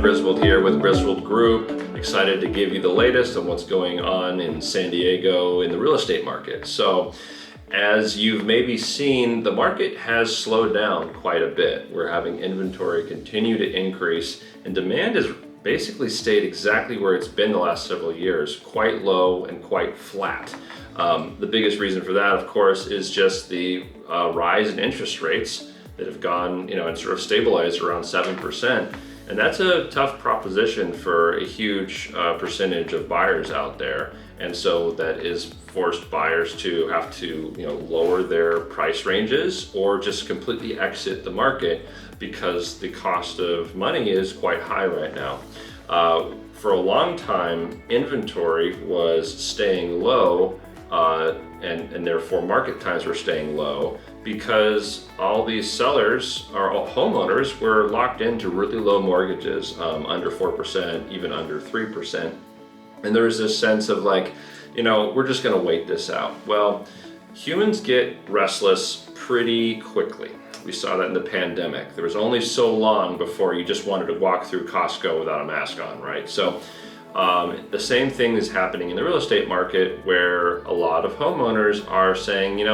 Griswold here with Griswold Group. Excited to give you the latest on what's going on in San Diego in the real estate market. So, as you've maybe seen, the market has slowed down quite a bit. We're having inventory continue to increase, and demand has basically stayed exactly where it's been the last several years, quite low and quite flat. The biggest reason for that, of course, is just the rise in interest rates that have gone, and sort of stabilized around 7%. And that's a tough proposition for a huge percentage of buyers out there. And so that is forced buyers to have to, lower their price ranges or just completely exit the market because the cost of money is quite high right now. For a long time, inventory was staying low and therefore market times were staying low because all these sellers or homeowners were locked into really low mortgages, under 4%, even under 3%. And there was this sense of we're just gonna wait this out. Well, humans get restless pretty quickly. We saw that in the pandemic. There was only so long before you just wanted to walk through Costco without a mask on, right? So the same thing is happening in the real estate market where a lot of homeowners are saying,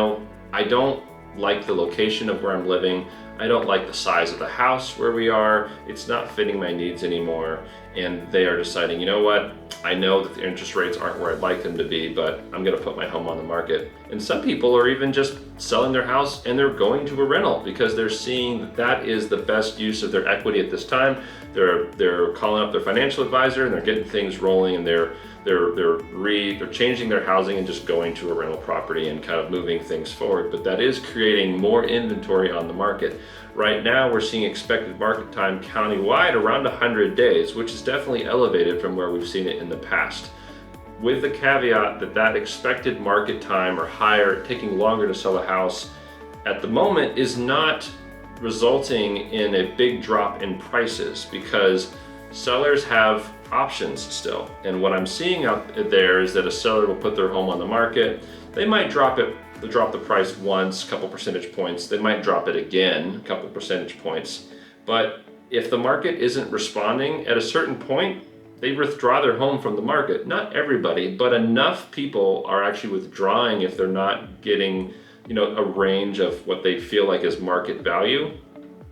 I don't like the location of where I'm living. I don't like the size of the house where we are. It's not fitting my needs anymore. And they are deciding, what? I know that the interest rates aren't where I'd like them to be, but I'm gonna put my home on the market. And some people are even just selling their house and they're going to a rental because they're seeing that that is the best use of their equity at this time. They're calling up their financial advisor and they're getting things rolling, and they're changing their housing and just going to a rental property and kind of moving things forward. But that is creating more inventory on the market. Right now, we're seeing expected market time countywide around 100 days, which is definitely elevated from where we've seen it in the past. With the caveat that that expected market time or higher, taking longer to sell a house at the moment is not resulting in a big drop in prices because sellers have options still. And what I'm seeing out there is that a seller will put their home on the market. They might drop the price once, a couple percentage points. They might drop it again, a couple percentage points. But if the market isn't responding at a certain point, they withdraw their home from the market. Not everybody, but enough people are actually withdrawing if they're not getting, a range of what they feel like is market value.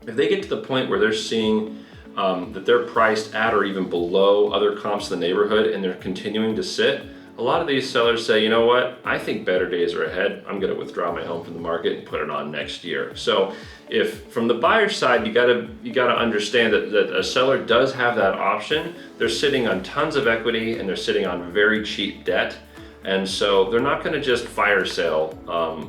If they get to the point where they're seeing that they're priced at or even below other comps in the neighborhood and they're continuing to sit, a lot of these sellers say, you know what, I think better days are ahead. I'm gonna withdraw my home from the market and put it on next year. So if from the buyer side, you gotta understand that a seller does have that option. They're sitting on tons of equity and they're sitting on very cheap debt. And so they're not gonna just fire sale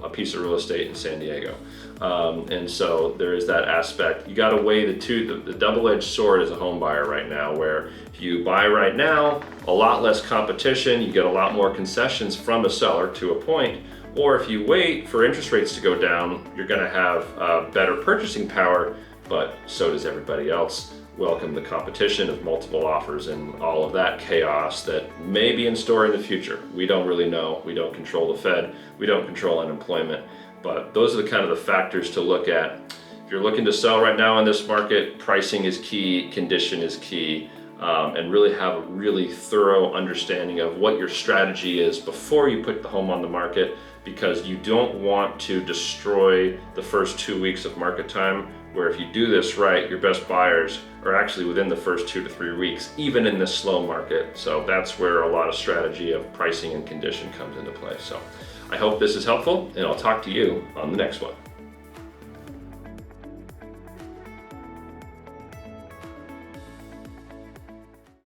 a piece of real estate in San Diego. And so there is that aspect. You gotta weigh the two, the double-edged sword as a home buyer right now, where if you buy right now, a lot less competition, you get a lot more concessions from a seller to a point. Or if you wait for interest rates to go down, you're gonna have better purchasing power, but so does everybody else. Welcome the competition of multiple offers and all of that chaos that may be in store in the future. We don't really know. We don't control the Fed. We don't control unemployment. But those are the kind of the factors to look at. If you're looking to sell right now in this market, pricing is key, condition is key, and really have a really thorough understanding of what your strategy is before you put the home on the market, because you don't want to destroy the first 2 weeks of market time, where if you do this right, your best buyers are actually within the first 2 to 3 weeks, even in this slow market. So that's where a lot of strategy of pricing and condition comes into play. So I hope this is helpful, and I'll talk to you on the next one.